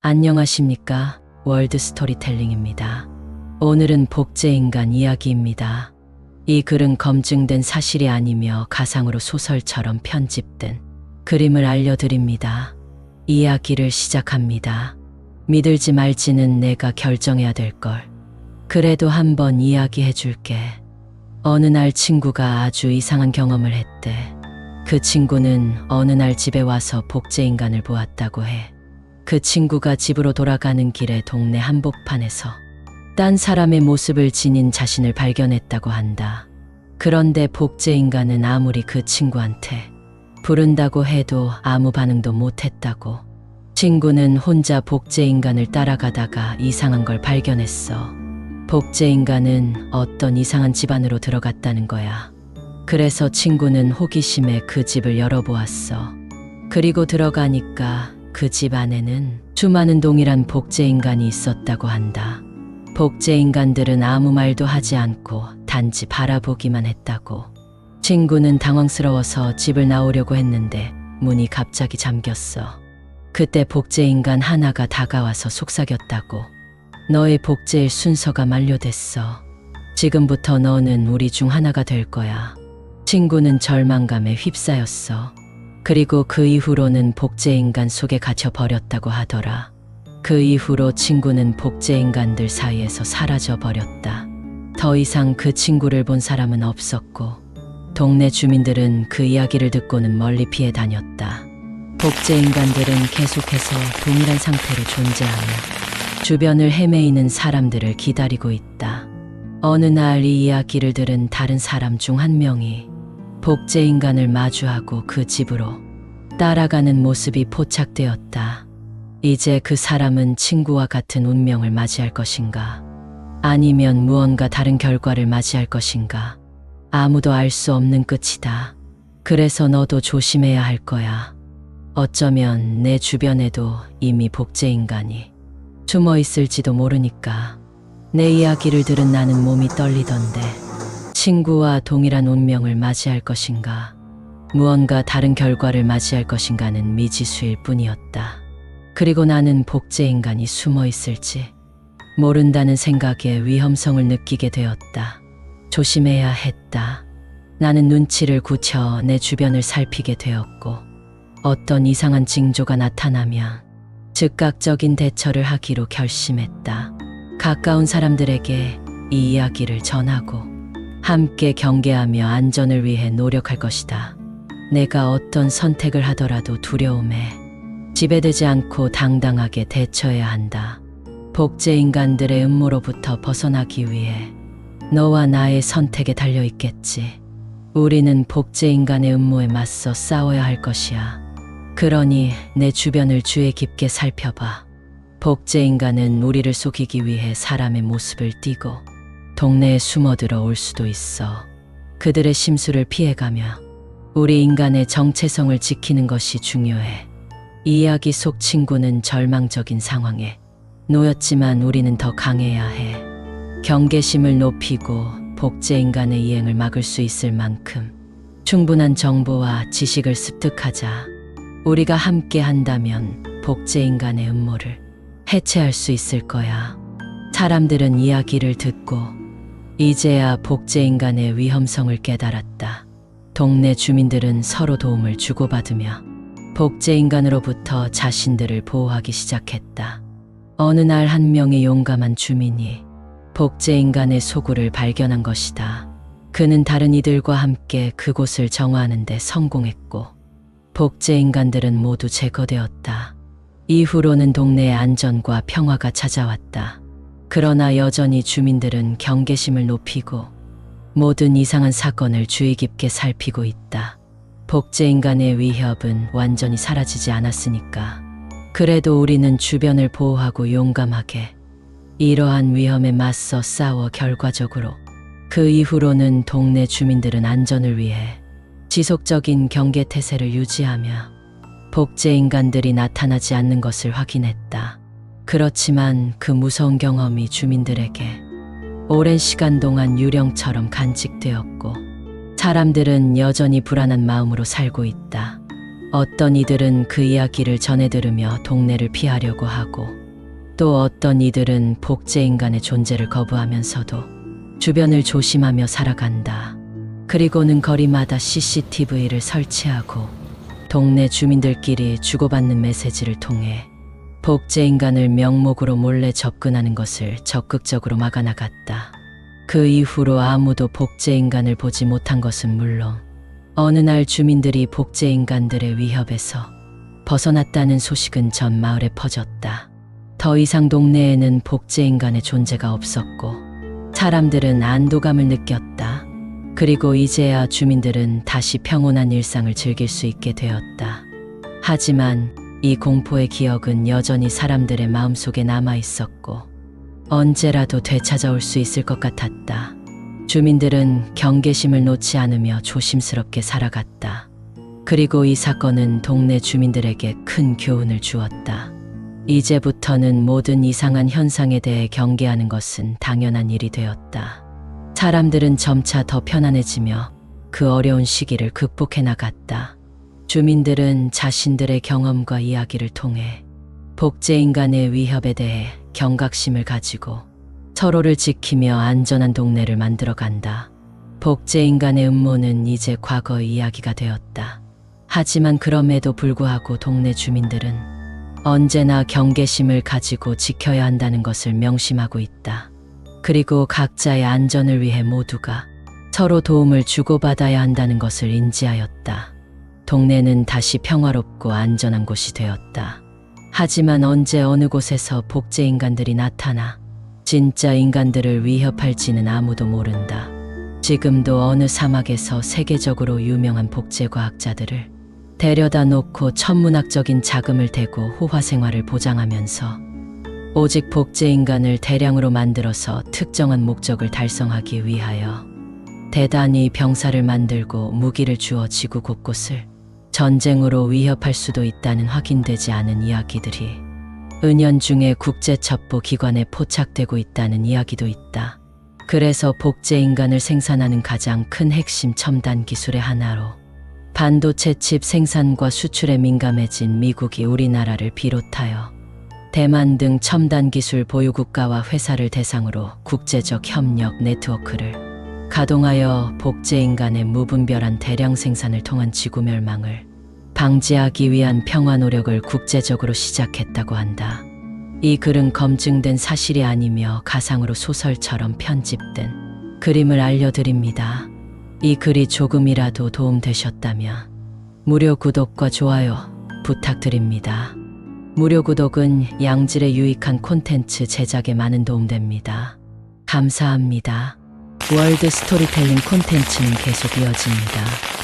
안녕하십니까? 월드 스토리텔링입니다. 오늘은 복제인간 이야기입니다. 이 글은 검증된 사실이 아니며 가상으로 소설처럼 편집된 그림을 알려드립니다. 이야기를 시작합니다. 믿을지 말지는 내가 결정해야 될걸. 그래도 한번 이야기해줄게. 어느 날 친구가 아주 이상한 경험을 했대. 그 친구는 어느 날 집에 와서 복제인간을 보았다고 해. 그 친구가 집으로 돌아가는 길에 동네 한복판에서 딴 사람의 모습을 지닌 자신을 발견했다고 한다. 그런데 복제인간은 아무리 그 친구한테 부른다고 해도 아무 반응도 못했다고. 친구는 혼자 복제인간을 따라가다가 이상한 걸 발견했어. 복제인간은 어떤 이상한 집 안으로 들어갔다는 거야. 그래서 친구는 호기심에 그 집을 열어보았어. 그리고 들어가니까 그 집 안에는 수많은 동일한 복제인간이 있었다고 한다. 복제인간들은 아무 말도 하지 않고 단지 바라보기만 했다고. 친구는 당황스러워서 집을 나오려고 했는데 문이 갑자기 잠겼어. 그때 복제인간 하나가 다가와서 속삭였다고. 너의 복제일 순서가 만료됐어. 지금부터 너는 우리 중 하나가 될 거야. 친구는 절망감에 휩싸였어. 그리고 그 이후로는 복제인간 속에 갇혀버렸다고 하더라. 그 이후로 친구는 복제인간들 사이에서 사라져버렸다. 더 이상 그 친구를 본 사람은 없었고, 동네 주민들은 그 이야기를 듣고는 멀리 피해 다녔다. 복제인간들은 계속해서 동일한 상태로 존재하며 주변을 헤매이는 사람들을 기다리고 있다. 어느 날 이 이야기를 들은 다른 사람 중 한 명이 복제인간을 마주하고 그 집으로 따라가는 모습이 포착되었다. 이제 그 사람은 친구와 같은 운명을 맞이할 것인가? 아니면 무언가 다른 결과를 맞이할 것인가? 아무도 알 수 없는 끝이다. 그래서 너도 조심해야 할 거야. 어쩌면 내 주변에도 이미 복제인간이 숨어 있을지도 모르니까. 내 이야기를 들은 나는 몸이 떨리던데. 친구와 동일한 운명을 맞이할 것인가, 무언가 다른 결과를 맞이할 것인가는 미지수일 뿐이었다. 그리고 나는 복제인간이 숨어 있을지 모른다는 생각에 위험성을 느끼게 되었다. 조심해야 했다. 나는 눈치를 굳혀 내 주변을 살피게 되었고, 어떤 이상한 징조가 나타나면 즉각적인 대처를 하기로 결심했다. 가까운 사람들에게 이 이야기를 전하고 함께 경계하며 안전을 위해 노력할 것이다. 내가 어떤 선택을 하더라도 두려움에 지배되지 않고 당당하게 대처해야 한다. 복제인간들의 음모로부터 벗어나기 위해 너와 나의 선택에 달려 있겠지. 우리는 복제인간의 음모에 맞서 싸워야 할 것이야. 그러니 내 주변을 주의 깊게 살펴봐. 복제인간은 우리를 속이기 위해 사람의 모습을 띠고 동네에 숨어들어 올 수도 있어. 그들의 심수를 피해가며 우리 인간의 정체성을 지키는 것이 중요해. 이 이야기 속 친구는 절망적인 상황에 놓였지만 우리는 더 강해야 해. 경계심을 높이고 복제인간의 이행을 막을 수 있을 만큼 충분한 정보와 지식을 습득하자. 우리가 함께 한다면 복제인간의 음모를 해체할 수 있을 거야. 사람들은 이야기를 듣고 이제야 복제인간의 위험성을 깨달았다. 동네 주민들은 서로 도움을 주고받으며 복제인간으로부터 자신들을 보호하기 시작했다. 어느 날 한 명의 용감한 주민이 복제인간의 소굴을 발견한 것이다. 그는 다른 이들과 함께 그곳을 정화하는 데 성공했고 복제인간들은 모두 제거되었다. 이후로는 동네에 안전과 평화가 찾아왔다. 그러나 여전히 주민들은 경계심을 높이고 모든 이상한 사건을 주의 깊게 살피고 있다. 복제인간의 위협은 완전히 사라지지 않았으니까. 그래도 우리는 주변을 보호하고 용감하게 이러한 위험에 맞서 싸워 결과적으로 그 이후로는 동네 주민들은 안전을 위해 지속적인 경계 태세를 유지하며 복제인간들이 나타나지 않는 것을 확인했다. 그렇지만 그 무서운 경험이 주민들에게 오랜 시간 동안 유령처럼 간직되었고 사람들은 여전히 불안한 마음으로 살고 있다. 어떤 이들은 그 이야기를 전해 들으며 동네를 피하려고 하고, 또 어떤 이들은 복제인간의 존재를 거부하면서도 주변을 조심하며 살아간다. 그리고는 거리마다 CCTV를 설치하고 동네 주민들끼리 주고받는 메시지를 통해 복제인간을 명목으로 몰래 접근하는 것을 적극적으로 막아나갔다. 그 이후로 아무도 복제인간을 보지 못한 것은 물론, 어느 날 주민들이 복제인간들의 위협에서 벗어났다는 소식은 전 마을에 퍼졌다. 더 이상 동네에는 복제인간의 존재가 없었고 사람들은 안도감을 느꼈다. 그리고 이제야 주민들은 다시 평온한 일상을 즐길 수 있게 되었다. 하지만 이 공포의 기억은 여전히 사람들의 마음속에 남아 있었고 언제라도 되찾아올 수 있을 것 같았다. 주민들은 경계심을 놓지 않으며 조심스럽게 살아갔다. 그리고 이 사건은 동네 주민들에게 큰 교훈을 주었다. 이제부터는 모든 이상한 현상에 대해 경계하는 것은 당연한 일이 되었다. 사람들은 점차 더 편안해지며 그 어려운 시기를 극복해 나갔다. 주민들은 자신들의 경험과 이야기를 통해 복제인간의 위협에 대해 경각심을 가지고 서로를 지키며 안전한 동네를 만들어 간다. 복제인간의 음모는 이제 과거의 이야기가 되었다. 하지만 그럼에도 불구하고 동네 주민들은 언제나 경계심을 가지고 지켜야 한다는 것을 명심하고 있다. 그리고 각자의 안전을 위해 모두가 서로 도움을 주고받아야 한다는 것을 인지하였다. 동네는 다시 평화롭고 안전한 곳이 되었다. 하지만 언제 어느 곳에서 복제인간들이 나타나 진짜 인간들을 위협할지는 아무도 모른다. 지금도 어느 사막에서 세계적으로 유명한 복제과학자들을 데려다 놓고 천문학적인 자금을 대고 호화 생활을 보장하면서 오직 복제인간을 대량으로 만들어서 특정한 목적을 달성하기 위하여 대단히 병사를 만들고 무기를 주어 지구 곳곳을 전쟁으로 위협할 수도 있다는 확인되지 않은 이야기들이 은연중에 국제첩보 기관에 포착되고 있다는 이야기도 있다. 그래서 복제인간을 생산하는 가장 큰 핵심 첨단 기술의 하나로 반도체 칩 생산과 수출에 민감해진 미국이 우리나라를 비롯하여 대만 등 첨단 기술 보유국가와 회사를 대상으로 국제적 협력 네트워크를 가동하여 복제인간의 무분별한 대량 생산을 통한 지구 멸망을 방지하기 위한 평화 노력을 국제적으로 시작했다고 한다. 이 글은 검증된 사실이 아니며 가상으로 소설처럼 편집된 그림을 알려드립니다. 이 글이 조금이라도 도움되셨다면 무료 구독과 좋아요 부탁드립니다. 무료 구독은 양질의 유익한 콘텐츠 제작에 많은 도움됩니다. 감사합니다. 월드 스토리텔링 콘텐츠는 계속 이어집니다.